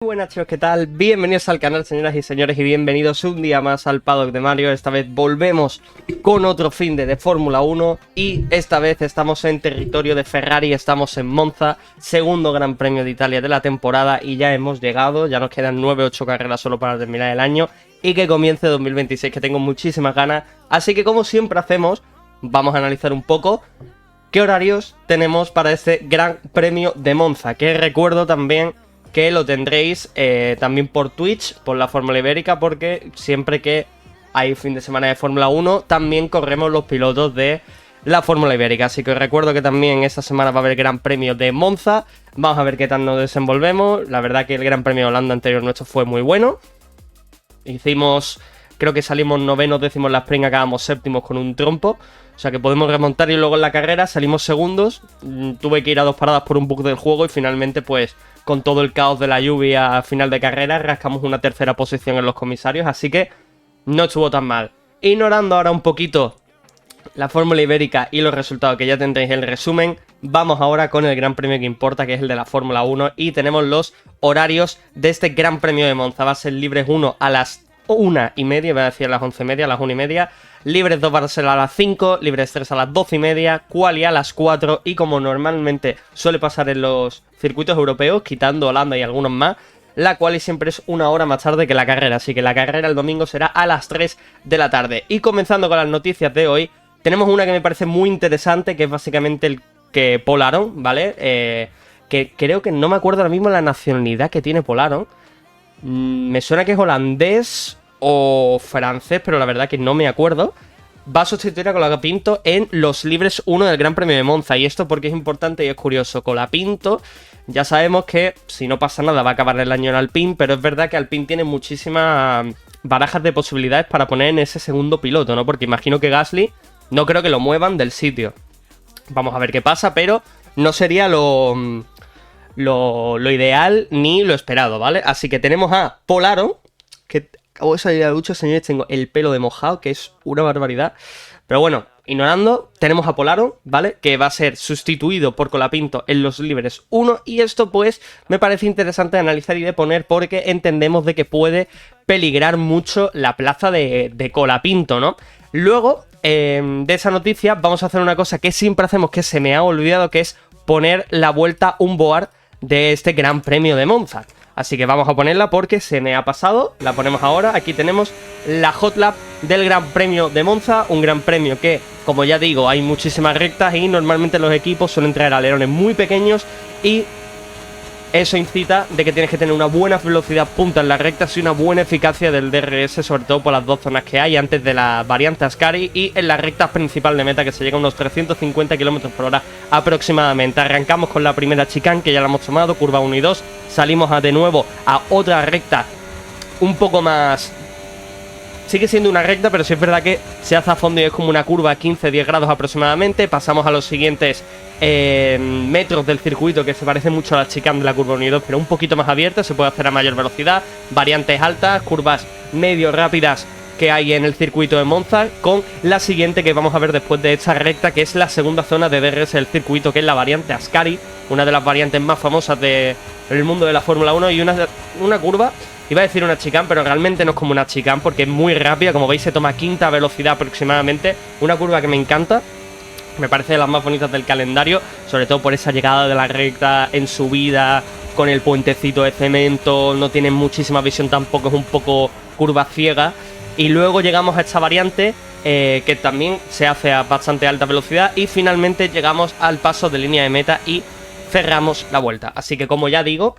Buenas chicos, ¿qué tal? Bienvenidos al canal, señoras y señores, y bienvenidos un día más al Paddock de Mario. Esta vez volvemos con otro fin de Fórmula 1 y esta vez estamos en territorio de Ferrari, estamos en Monza, segundo Gran Premio de Italia de la temporada y ya hemos llegado, ya nos quedan 9-8 carreras solo para terminar el año y que comience 2026, que tengo muchísimas ganas. Así que como siempre hacemos, vamos a analizar un poco qué horarios tenemos para este Gran Premio de Monza, que recuerdo también que lo tendréis también por Twitch, por la Fórmula Ibérica, porque siempre que hay fin de semana de Fórmula 1, también corremos los pilotos de la Fórmula Ibérica. Así que os recuerdo que también esta semana va a haber Gran Premio de Monza. Vamos a ver qué tal nos desenvolvemos. La verdad que el Gran Premio de Holanda anterior nuestro fue muy bueno. Hicimos, creo que salimos novenos, décimos en la sprint, acabamos séptimos con un trompo. O sea que podemos remontar y luego en la carrera salimos segundos. Tuve que ir a 2 paradas por un bug del juego y finalmente pues con todo el caos de la lluvia a final de carrera rascamos una tercera posición en los comisarios. Así que no estuvo tan mal. Ignorando ahora un poquito la Fórmula Ibérica y los resultados que ya tendréis en el resumen, vamos ahora con el Gran Premio que importa, que es el de la Fórmula 1. Y tenemos los horarios de este Gran Premio de Monza. Va a ser libres 1 a las 1:30, voy a decir a las 11:30, a las 1:30. Libres 2 va a ser a las 5, libres 3 a las 12:30, quali a las 4 y como normalmente suele pasar en los circuitos europeos, quitando Holanda y algunos más, la quali siempre es una hora más tarde que la carrera, así que la carrera el domingo será a las 3 de la tarde. Y comenzando con las noticias de hoy, tenemos una que me parece muy interesante, que es básicamente el que Paul Aron, ¿vale? Que creo que no me acuerdo ahora mismo la nacionalidad que tiene Paul Aron. Me suena que es holandés o francés, pero la verdad que no me acuerdo. Va a sustituir a Colapinto en los libres 1 del Gran Premio de Monza. Y esto porque es importante y es curioso. Colapinto, ya sabemos que si no pasa nada va a acabar el año en Alpine, pero es verdad que Alpine tiene muchísimas barajas de posibilidades para poner en ese segundo piloto, ¿no? Porque imagino que Gasly no creo que lo muevan del sitio. Vamos a ver qué pasa, pero no sería lo ideal ni lo esperado, ¿vale? Así que tenemos a Paul Aron, que acabo de salir a la ducha, señores, tengo el pelo de mojado, que es una barbaridad. Pero bueno, ignorando, tenemos a Paul Aron, ¿vale? Que va a ser sustituido por Colapinto en los libres 1. Y esto, pues, me parece interesante de analizar y de poner porque entendemos de que puede peligrar mucho la plaza de Colapinto, ¿no? Luego, de esa noticia, vamos a hacer una cosa que siempre hacemos, que se me ha olvidado, que es poner la vuelta onboard de este Gran Premio de Monza. Así que vamos a ponerla porque se me ha pasado. La ponemos ahora. Aquí tenemos la hot lap del Gran Premio de Monza. Un Gran Premio que, como ya digo, hay muchísimas rectas y normalmente los equipos suelen traer alerones muy pequeños y eso incita de que tienes que tener una buena velocidad punta en las rectas y una buena eficacia del DRS, sobre todo por las dos zonas que hay antes de la variante Ascari y en las rectas principal de meta, que se llega a unos 350 km por hora aproximadamente. Arrancamos con la primera chicane, que ya la hemos tomado, curva 1 y 2. Salimos de nuevo a otra recta un poco más... Sigue siendo una recta, pero sí es verdad que se hace a fondo y es como una curva a 15-10 grados aproximadamente. Pasamos a los siguientes metros del circuito, que se parece mucho a la chicane de la curva 1 y 2, pero un poquito más abierta, se puede hacer a mayor velocidad. Variantes altas, curvas medio rápidas que hay en el circuito de Monza, con la siguiente que vamos a ver después de esta recta, que es la segunda zona de DRS del circuito, que es la variante Ascari, una de las variantes más famosas del mundo de la Fórmula 1, y una curva... Iba a decir una chicane, pero realmente no es como una chicane porque es muy rápida. Como veis, se toma a quinta velocidad aproximadamente. Una curva que me encanta. Me parece de las más bonitas del calendario. Sobre todo por esa llegada de la recta en subida, con el puentecito de cemento. No tiene muchísima visión tampoco, es un poco curva ciega. Y luego llegamos a esta variante que también se hace a bastante alta velocidad. Y finalmente llegamos al paso de línea de meta y cerramos la vuelta. Así que, como ya digo...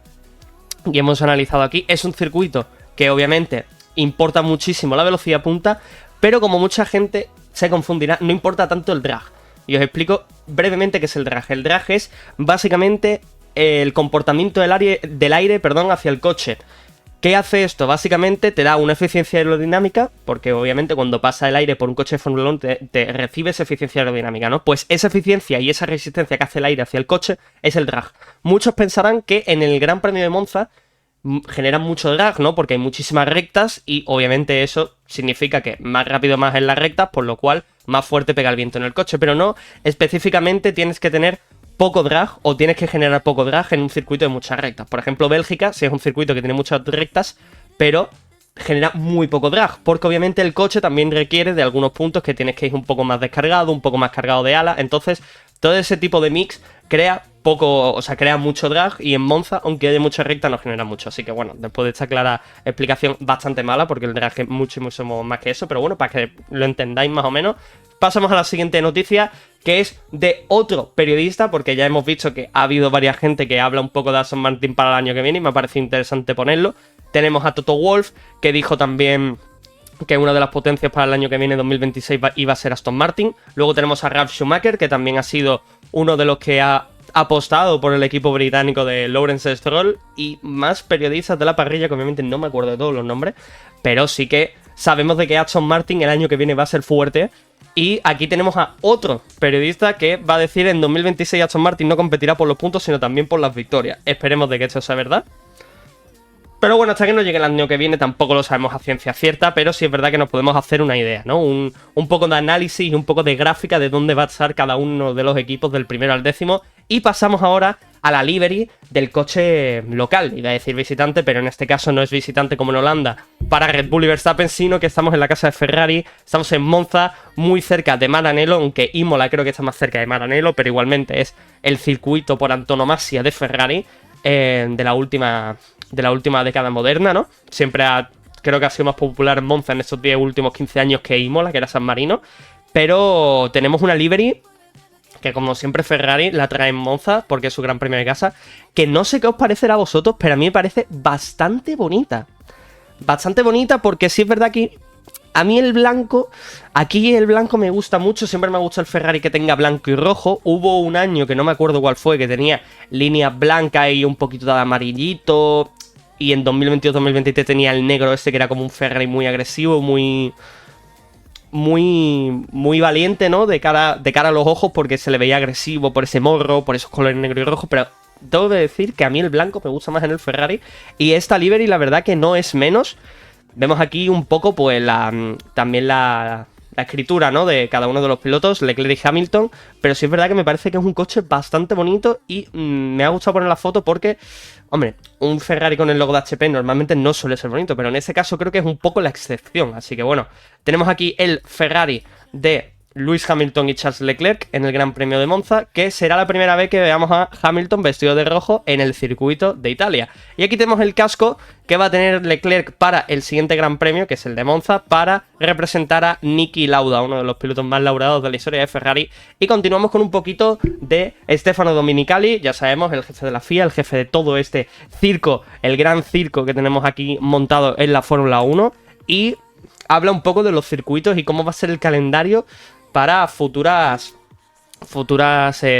y hemos analizado aquí, es un circuito que obviamente importa muchísimo la velocidad punta, pero como mucha gente se confundirá, no importa tanto el drag. Y os explico brevemente qué es el drag. El drag es básicamente el comportamiento del aire, hacia el coche. ¿Qué hace esto? Básicamente te da una eficiencia aerodinámica, porque obviamente cuando pasa el aire por un coche de Fórmula 1 te recibes eficiencia aerodinámica, ¿no? Pues esa eficiencia y esa resistencia que hace el aire hacia el coche es el drag. Muchos pensarán que en el Gran Premio de Monza generan mucho drag, ¿no? Porque hay muchísimas rectas y obviamente eso significa que más rápido más en las rectas, por lo cual más fuerte pega el viento en el coche, pero no, específicamente tienes que tener poco drag o tienes que generar poco drag en un circuito de muchas rectas. Por ejemplo, Bélgica, si es un circuito que tiene muchas rectas, pero genera muy poco drag, porque obviamente el coche también requiere de algunos puntos que tienes que ir un poco más descargado, un poco más cargado de alas. Entonces, todo ese tipo de mix crea poco, o sea, crea mucho drag, y en Monza, aunque haya mucha recta, no genera mucho. Así que bueno, después de esta clara explicación bastante mala, porque el drag es mucho más que eso, pero bueno, para que lo entendáis más o menos, pasamos a la siguiente noticia, que es de otro periodista, porque ya hemos visto que ha habido varias gente que habla un poco de Aston Martin para el año que viene y me ha parecido interesante ponerlo. Tenemos a Toto Wolff, que dijo también que una de las potencias para el año que viene, 2026, iba a ser Aston Martin. Luego tenemos a Ralf Schumacher, que también ha sido uno de los que ha apostado por el equipo británico de Lawrence Stroll, y más periodistas de la parrilla, que obviamente no me acuerdo de todos los nombres, pero sí que sabemos de que Aston Martin el año que viene va a ser fuerte. Y aquí tenemos a otro periodista que va a decir en 2026 Aston Martin no competirá por los puntos, sino también por las victorias. Esperemos de que esto sea verdad. Pero bueno, hasta que no llegue el año que viene tampoco lo sabemos a ciencia cierta, pero sí es verdad que nos podemos hacer una idea, ¿no? Un poco de análisis y un poco de gráfica de dónde va a estar cada uno de los equipos del primero al décimo. Y pasamos ahora a la livery del coche local. Iba a decir visitante, pero en este caso no es visitante como en Holanda para Red Bull y Verstappen, sino que estamos en la casa de Ferrari, estamos en Monza, muy cerca de Maranello, aunque Imola creo que está más cerca de Maranello, pero igualmente es el circuito por antonomasia de Ferrari de la última década moderna, ¿no? Creo que ha sido más popular Monza en estos 10 últimos 15 años que Imola, que era San Marino. Pero tenemos una livery que, como siempre, Ferrari la trae en Monza porque es su gran premio de casa, que no sé qué os parecerá a vosotros, pero a mí me parece bastante bonita. Bastante bonita, porque sí es verdad que a mí el blanco me gusta mucho. Siempre me gusta el Ferrari que tenga blanco y rojo. Hubo un año, que no me acuerdo cuál fue, que tenía líneas blancas y un poquito de amarillito. Y en 2022-2023 tenía el negro este, que era como un Ferrari muy agresivo, muy valiente, ¿no? De cara a los ojos, porque se le veía agresivo por ese morro, por esos colores negro y rojo. Pero debo de decir que a mí el blanco me gusta más en el Ferrari. Y esta livery, la verdad que no es menos. Vemos aquí un poco, pues, también la escritura, ¿no? De cada uno de los pilotos, Leclerc y Hamilton. Pero sí es verdad que me parece que es un coche bastante bonito y me ha gustado poner la foto porque, hombre, un Ferrari con el logo de HP normalmente no suele ser bonito, pero en este caso creo que es un poco la excepción. Así que bueno, tenemos aquí el Ferrari de Lewis Hamilton y Charles Leclerc en el Gran Premio de Monza, que será la primera vez que veamos a Hamilton vestido de rojo en el circuito de Italia. Y aquí tenemos el casco que va a tener Leclerc para el siguiente Gran Premio, que es el de Monza, para representar a Niki Lauda, uno de los pilotos más laureados de la historia de Ferrari. Y continuamos con un poquito de Stefano Domenicali, ya sabemos, el jefe de la FIA, el jefe de todo este circo, el gran circo que tenemos aquí montado en la Fórmula 1, y habla un poco de los circuitos y cómo va a ser el calendario para futuras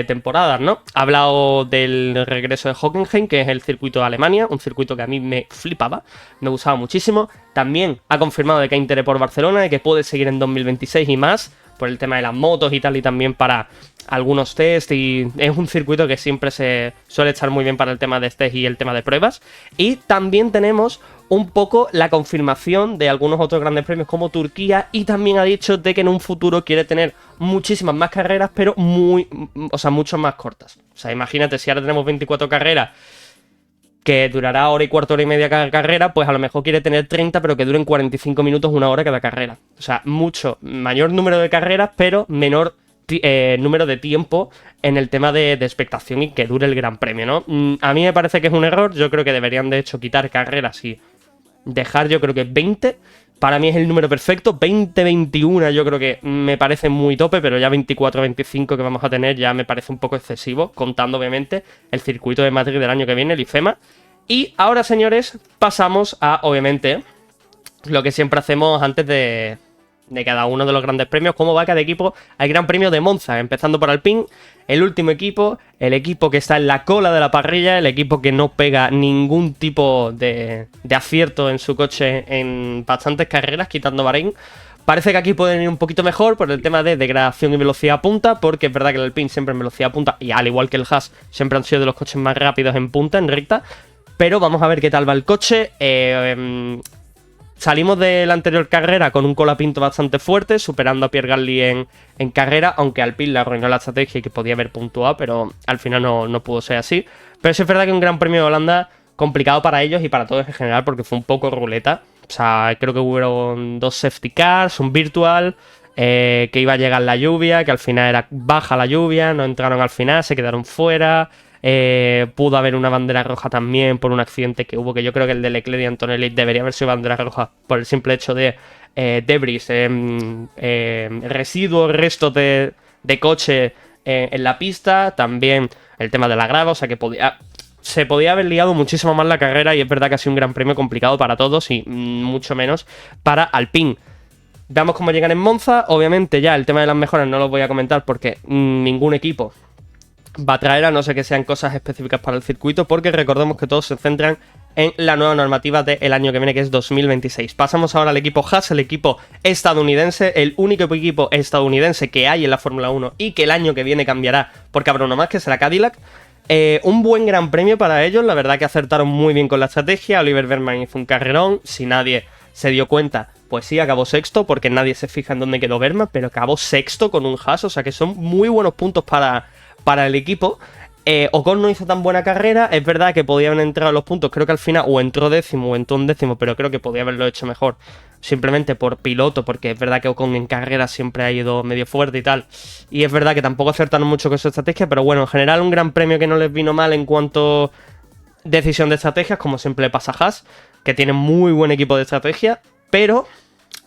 temporadas, ¿no? Ha hablado del regreso de Hockenheim, que es el circuito de Alemania, un circuito que a mí me flipaba, me gustaba muchísimo. También ha confirmado de que hay interés por Barcelona, de que puede seguir en 2026 y más, por el tema de las motos y tal, y también para algunos test, y es un circuito que siempre se suele estar muy bien para el tema de test y el tema de pruebas. Y también tenemos un poco la confirmación de algunos otros grandes premios como Turquía, y también ha dicho de que en un futuro quiere tener muchísimas más carreras, pero mucho más cortas. O sea, imagínate, si ahora tenemos 24 carreras que durará hora y cuarto, hora y media cada carrera, pues a lo mejor quiere tener 30, pero que duren 45 minutos, una hora cada carrera. O sea, mayor número de carreras, pero menor número de tiempo en el tema de expectación y que dure el Gran Premio, ¿no? A mí me parece que es un error. Yo creo que deberían, de hecho, quitar carreras y dejar, yo creo que 20. Para mí es el número perfecto. 20, 21 yo creo que me parece muy tope, pero ya 24, 25 que vamos a tener ya me parece un poco excesivo, contando obviamente el circuito de Madrid del año que viene, el IFEMA. Y ahora, señores, pasamos a, obviamente, lo que siempre hacemos antes de cada uno de los grandes premios, cómo va cada equipo al Gran Premio de Monza, empezando por Alpine, el último equipo, el equipo que está en la cola de la parrilla, el equipo que no pega ningún tipo de acierto en su coche en bastantes carreras, quitando Bahrein. Parece que aquí pueden ir un poquito mejor por el tema de degradación y velocidad punta, porque es verdad que el Alpine siempre en velocidad punta, y al igual que el Haas, siempre han sido de los coches más rápidos en punta, en recta. Pero vamos a ver qué tal va el coche. Salimos de la anterior carrera con un colapinto bastante fuerte, superando a Pierre Gasly en carrera, aunque Alpine le arruinó la estrategia y que podía haber puntuado, pero al final no pudo ser así. Pero sí es verdad que un Gran Premio de Holanda complicado para ellos y para todos en general, porque fue un poco ruleta. O sea, creo que hubo 2 safety cars, un virtual, que iba a llegar la lluvia, que al final era baja la lluvia, no entraron al final, se quedaron fuera. Pudo haber una bandera roja también por un accidente que hubo, que yo creo que el de Leclerc y Antonelli debería haber sido bandera roja por el simple hecho de debris, residuos, restos de coche en la pista. También el tema de la grava, o sea que se podía haber liado muchísimo más la carrera, y es verdad que ha sido un gran premio complicado para todos y mucho menos para Alpine. Veamos cómo llegan en Monza. Obviamente ya el tema de las mejoras no lo voy a comentar porque ningún equipo va a traer, a no ser que sean cosas específicas para el circuito, porque recordemos que todos se centran en la nueva normativa del año que viene, que es 2026. Pasamos ahora al equipo Haas, el equipo estadounidense, el único equipo estadounidense que hay en la Fórmula 1 y que el año que viene cambiará porque habrá uno más, que será Cadillac. Un buen gran premio para ellos, la verdad que acertaron muy bien con la estrategia. Oliver Bergman hizo un carrerón, si nadie se dio cuenta, pues sí, acabó sexto, porque nadie se fija en dónde quedó Bergman, pero acabó sexto con un Haas, o sea que son muy buenos puntos para el equipo. Ocon no hizo tan buena carrera, es verdad que podía haber entrado los puntos, creo que al final o entró décimo o entró un décimo, pero creo que podía haberlo hecho mejor, simplemente por piloto, porque es verdad que Ocon en carrera siempre ha ido medio fuerte y tal, y es verdad que tampoco acertaron mucho con su estrategia, pero bueno, en general un gran premio que no les vino mal en cuanto decisión de estrategias, como siempre le pasa a Haas, que tiene muy buen equipo de estrategia, pero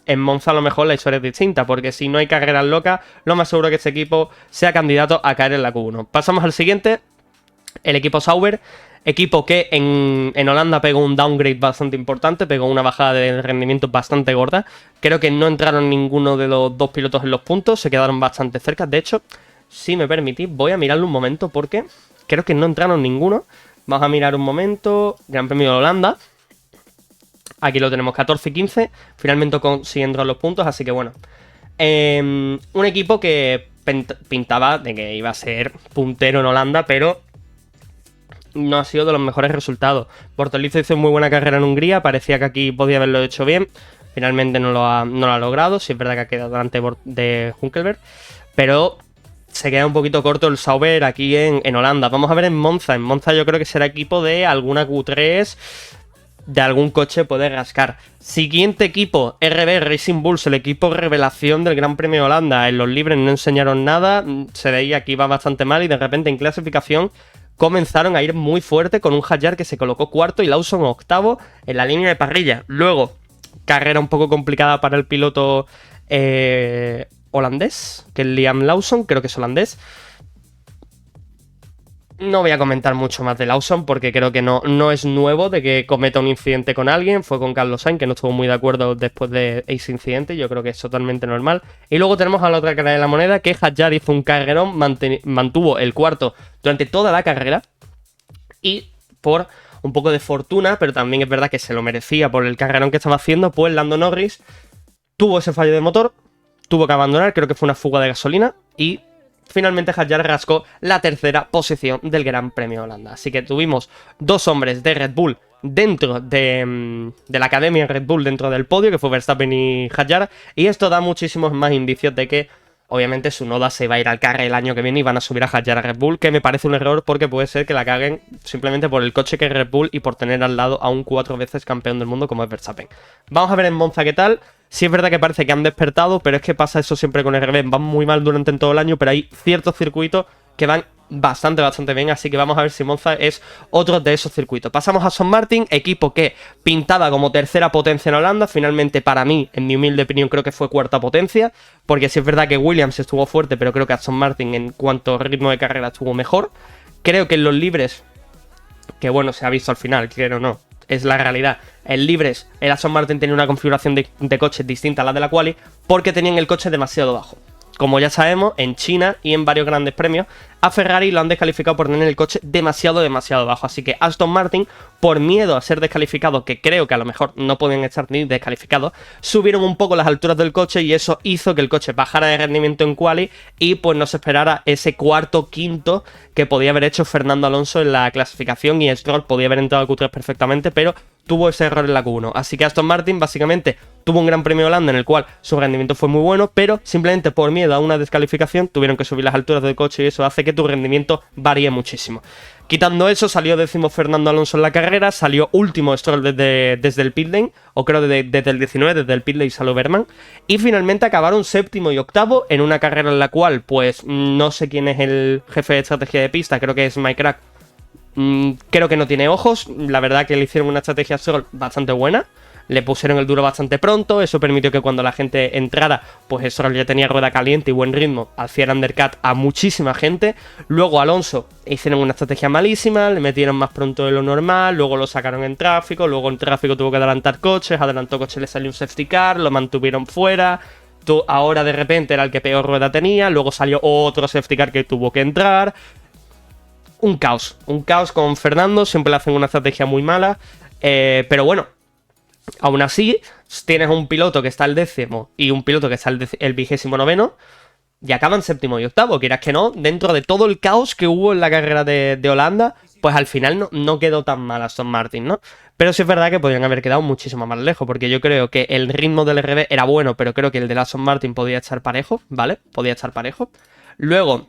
en Monza a lo mejor la historia es distinta, porque si no hay carreras locas, lo más seguro que este equipo sea candidato a caer en la Q1. Pasamos al siguiente, el equipo Sauber, equipo que en Holanda pegó un downgrade bastante importante, pegó una bajada de rendimiento bastante gorda. Creo que no entraron ninguno de los dos pilotos en los puntos, se quedaron bastante cerca. De hecho, si me permitís, voy a mirarlo un momento porque creo que no entraron ninguno. Vamos a mirar un momento, Gran Premio de Holanda. Aquí lo tenemos, 14 y 15. Finalmente consiguen entrar los puntos, así que bueno. Un equipo que pintaba de que iba a ser puntero en Holanda, pero no ha sido de los mejores resultados. Bortolizzo hizo muy buena carrera en Hungría, parecía que aquí podía haberlo hecho bien. Finalmente no lo ha logrado, sí es verdad que ha quedado delante de Hülkenberg, pero se queda un poquito corto el Sauber aquí en Holanda. Vamos a ver en Monza. En Monza yo creo que será equipo de alguna Q3, de algún coche puede rascar. Siguiente equipo, RB Racing Bulls, el equipo revelación del Gran Premio de Holanda. En los libres no enseñaron nada, se veía que iba bastante mal y de repente en clasificación comenzaron a ir muy fuerte con un Hadjar que se colocó cuarto y Lawson octavo en la línea de parrilla. Luego, carrera un poco complicada para el piloto holandés, que es Liam Lawson, creo que es holandés. No voy a comentar mucho más de Lawson porque creo que no es nuevo de que cometa un incidente con alguien. Fue con Carlos Sainz, que no estuvo muy de acuerdo después de ese incidente. Yo creo que es totalmente normal. Y luego tenemos a la otra cara de la moneda, que Hadjar hizo un carrerón, mantuvo el cuarto durante toda la carrera. Y por un poco de fortuna, pero también es verdad que se lo merecía por el carrerón que estaba haciendo, pues Lando Norris tuvo ese fallo de motor, tuvo que abandonar, creo que fue una fuga de gasolina, y finalmente Hadjar rascó la tercera posición del Gran Premio de Holanda. Así que tuvimos dos hombres de Red Bull dentro de la academia Red Bull, dentro del podio, que fue Verstappen y Hadjar, y esto da muchísimos más indicios de que obviamente Tsunoda se va a ir al carry el año que viene y van a subir a Hadjar a Red Bull, que me parece un error porque puede ser que la caguen simplemente por el coche que es Red Bull y por tener al lado a un 4 veces campeón del mundo como es Verstappen. Vamos a ver en Monza qué tal. Sí es verdad que parece que han despertado, pero es que pasa eso siempre con RB. Van muy mal durante todo el año, pero hay ciertos circuitos que van bastante bien, así que vamos a ver si Monza es otro de esos circuitos. Pasamos a Aston Martin, equipo que pintaba como tercera potencia en Holanda, finalmente para mí, en mi humilde opinión, creo que fue cuarta potencia, porque sí es verdad que Williams estuvo fuerte, pero creo que Aston Martin en cuanto a ritmo de carrera estuvo mejor. Creo que en los libres, que bueno, se ha visto al final, quiero o no, es la realidad. En libres, el Aston Martin tenía una configuración de coche distinta a la de la quali, porque tenían el coche demasiado bajo. Como ya sabemos, en China y en varios grandes premios, a Ferrari lo han descalificado por tener el coche demasiado bajo. Así que Aston Martin, por miedo a ser descalificado, que creo que a lo mejor no pueden estar ni descalificados, subieron un poco las alturas del coche y eso hizo que el coche bajara de rendimiento en quali y pues no se esperara ese cuarto, quinto que podía haber hecho Fernando Alonso en la clasificación, y Stroll podía haber entrado a Q3 perfectamente, pero tuvo ese error en la Q1. Así que Aston Martin básicamente tuvo un Gran Premio de Holanda en el cual su rendimiento fue muy bueno, pero simplemente por miedo a una descalificación tuvieron que subir las alturas del coche y eso hace que tu rendimiento varíe muchísimo. Quitando eso, salió décimo Fernando Alonso en la carrera, salió último Stroll desde el pit lane, o creo desde el 19, desde el pit lane salió Berman, y finalmente acabaron séptimo y octavo en una carrera en la cual, pues, no sé quién es el jefe de estrategia de pista, creo que es Mike Crack. Creo que no tiene ojos, la verdad que le hicieron una estrategia a Stroll bastante buena. Le pusieron el duro bastante pronto, eso permitió que cuando la gente entrara, pues Stroll ya tenía rueda caliente y buen ritmo, hacía el undercut a muchísima gente. Luego Alonso hicieron una estrategia malísima, le metieron más pronto de lo normal, luego lo sacaron en tráfico, luego en tráfico tuvo que adelantar coches, adelantó coches, le salió un safety car, lo mantuvieron fuera. Ahora de repente era el que peor rueda tenía, luego salió otro safety car que tuvo que entrar. Un caos con Fernando, siempre le hacen una estrategia muy mala, pero bueno. Aún así, tienes un piloto que está el décimo y un piloto que está el 29º y acaban séptimo y octavo, quieras que no, dentro de todo el caos que hubo en la carrera de Holanda, pues al final no quedó tan mal Aston Martin, ¿no? Pero sí es verdad que podrían haber quedado muchísimo más lejos, porque yo creo que el ritmo del RB era bueno, pero creo que el de Aston Martin podía estar parejo, ¿vale? Podía estar parejo. Luego,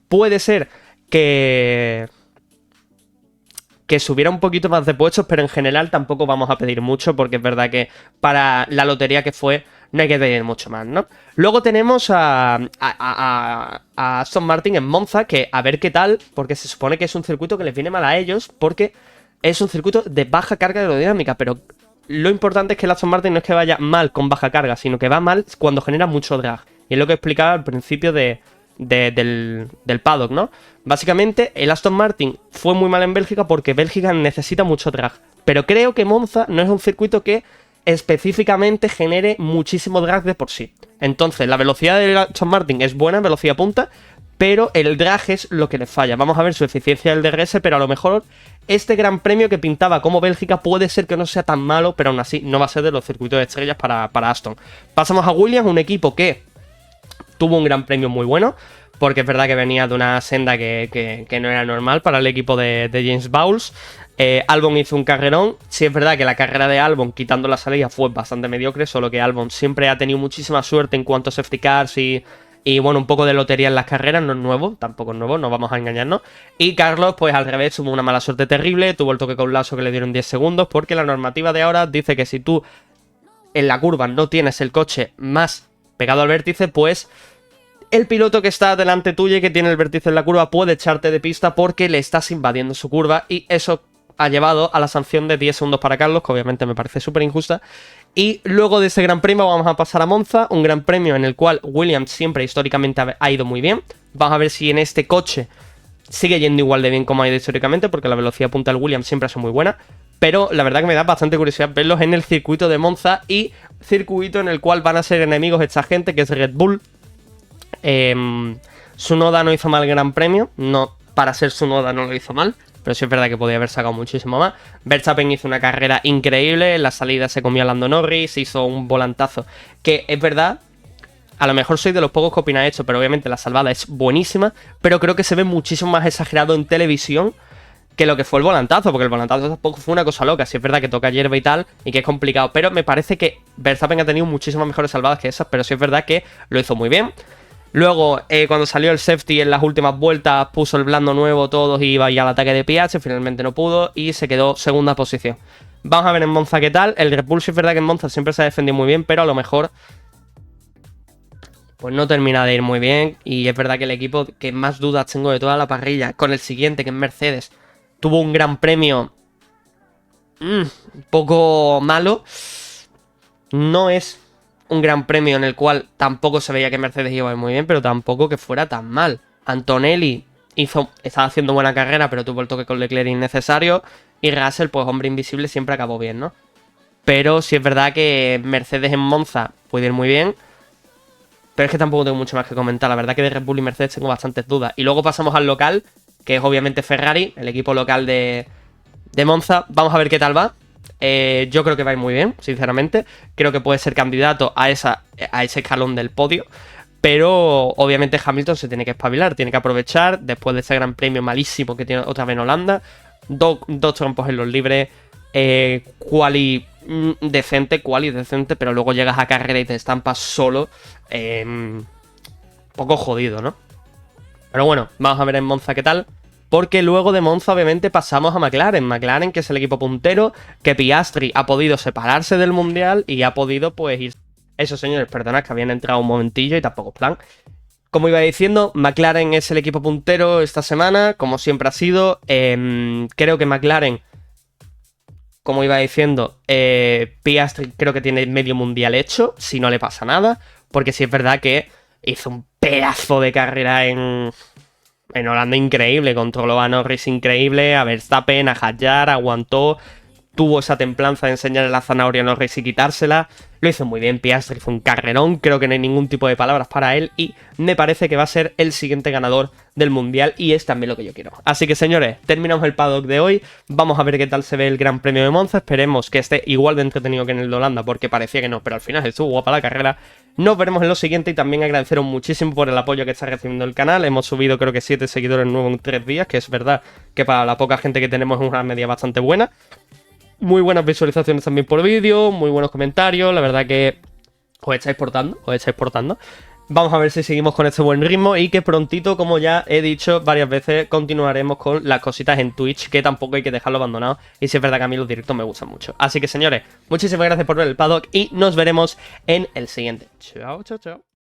puede ser que subiera un poquito más de puestos, pero en general tampoco vamos a pedir mucho, porque es verdad que para la lotería que fue no hay que pedir mucho más, ¿no? Luego tenemos a Aston Martin en Monza, que a ver qué tal, porque se supone que es un circuito que les viene mal a ellos, porque es un circuito de baja carga aerodinámica, pero lo importante es que el Aston Martin no es que vaya mal con baja carga, sino que va mal cuando genera mucho drag. Y es lo que explicaba al principio del paddock, ¿no? Básicamente, el Aston Martin fue muy mal en Bélgica porque Bélgica necesita mucho drag. Pero creo que Monza no es un circuito que específicamente genere muchísimo drag de por sí. Entonces, la velocidad del Aston Martin es buena, velocidad punta, pero el drag es lo que le falla. Vamos a ver su eficiencia del DRS, pero a lo mejor este gran premio que pintaba como Bélgica puede ser que no sea tan malo, pero aún así no va a ser de los circuitos de estrellas para Aston. Pasamos a Williams, un equipo que tuvo un gran premio muy bueno, porque es verdad que venía de una senda que no era normal para el equipo de James Bowles. Albon hizo un carrerón. Sí es verdad que la carrera de Albon, quitando la salida, fue bastante mediocre, solo que Albon siempre ha tenido muchísima suerte en cuanto a safety cars y bueno, un poco de lotería en las carreras. No es nuevo, tampoco es nuevo, no vamos a engañarnos. Y Carlos, pues al revés, tuvo una mala suerte terrible, tuvo el toque con Lasso que le dieron 10 segundos, porque la normativa de ahora dice que si tú en la curva no tienes el coche más pegado al vértice, pues el piloto que está delante tuyo y que tiene el vértice en la curva puede echarte de pista porque le estás invadiendo su curva, y eso ha llevado a la sanción de 10 segundos para Carlos, que obviamente me parece súper injusta. Y luego de ese gran premio vamos a pasar a Monza, un gran premio en el cual Williams siempre históricamente ha ido muy bien. Vamos a ver si en este coche sigue yendo igual de bien como ha ido históricamente, porque la velocidad punta del Williams siempre ha sido muy buena. Pero la verdad que me da bastante curiosidad verlos en el circuito de Monza, y circuito en el cual van a ser enemigos esta gente, que es Red Bull. Tsunoda no hizo mal el gran premio, no, para ser Tsunoda no lo hizo mal, pero sí es verdad que podía haber sacado muchísimo más. Verstappen hizo una carrera increíble, en la salida se comió a Lando Norris, hizo un volantazo, que es verdad, a lo mejor soy de los pocos que opina esto, pero obviamente la salvada es buenísima, pero creo que se ve muchísimo más exagerado en televisión que lo que fue el volantazo, porque el volantazo tampoco fue una cosa loca. Sí es verdad que toca hierba y tal, y que es complicado, pero me parece que Verstappen ha tenido muchísimas mejores salvadas que esas, pero sí es verdad que lo hizo muy bien. Luego, cuando salió el safety en las últimas vueltas, puso el blando nuevo todos y iba ya al ataque de Piastri, finalmente no pudo y se quedó segunda posición. Vamos a ver en Monza qué tal. El Red Bull sí es verdad que en Monza siempre se ha defendido muy bien, pero a lo mejor pues no termina de ir muy bien. Y es verdad que el equipo que más dudas tengo de toda la parrilla, con el siguiente, que es Mercedes, tuvo un gran premio un poco malo. No es un gran premio en el cual tampoco se veía que Mercedes iba muy bien, pero tampoco que fuera tan mal. Antonelli estaba haciendo buena carrera, pero tuvo el toque con Leclerc innecesario. Y Russell, pues hombre invisible, siempre acabó bien, ¿no? Pero sí es verdad que Mercedes en Monza puede ir muy bien, pero es que tampoco tengo mucho más que comentar. La verdad que de Red Bull y Mercedes tengo bastantes dudas. Y luego pasamos al local, que es obviamente Ferrari, el equipo local de Monza. Vamos a ver qué tal va. Yo creo que va a ir muy bien, sinceramente. Creo que puede ser candidato a ese escalón del podio. Pero obviamente Hamilton se tiene que espabilar, tiene que aprovechar después de ese gran premio malísimo que tiene otra vez en Holanda. Dos trompos en los libres. quali decente, pero luego llegas a carrera y te estampas solo. Poco jodido, ¿no? Pero bueno, vamos a ver en Monza qué tal. Porque luego de Monza obviamente pasamos a McLaren. McLaren, que es el equipo puntero, que Piastri ha podido separarse del Mundial y ha podido pues ir... Eso, señores, perdonad que habían entrado un momentillo y tampoco es plan. Como iba diciendo, McLaren es el equipo puntero esta semana, como siempre ha sido. Creo que McLaren, como iba diciendo, Piastri creo que tiene medio mundial hecho, si no le pasa nada. Porque sí es verdad que hizo un pedazo de carrera en Holanda increíble, controló a Norris increíble, a Verstappen, a Hadjar, aguantó, tuvo esa templanza de enseñarle la zanahoria a Norris y quitársela. Lo hizo muy bien, Piastri fue un carrerón, creo que no hay ningún tipo de palabras para él y me parece que va a ser el siguiente ganador del Mundial y es también lo que yo quiero. Así que señores, terminamos el paddock de hoy, vamos a ver qué tal se ve el Gran Premio de Monza, esperemos que esté igual de entretenido que en el de Holanda porque parecía que no, pero al final estuvo guapa la carrera. Nos veremos en lo siguiente y también agradeceros muchísimo por el apoyo que está recibiendo el canal. Hemos subido creo que 7 seguidores nuevos en 3 días, que es verdad que para la poca gente que tenemos es una media bastante buena. Muy buenas visualizaciones también por vídeo, muy buenos comentarios, la verdad que os estáis portando. Vamos a ver si seguimos con este buen ritmo y que prontito, como ya he dicho varias veces, continuaremos con las cositas en Twitch, que tampoco hay que dejarlo abandonado. Y si es verdad que a mí los directos me gustan mucho. Así que señores, muchísimas gracias por ver el paddock y nos veremos en el siguiente. Chao, chao, chao.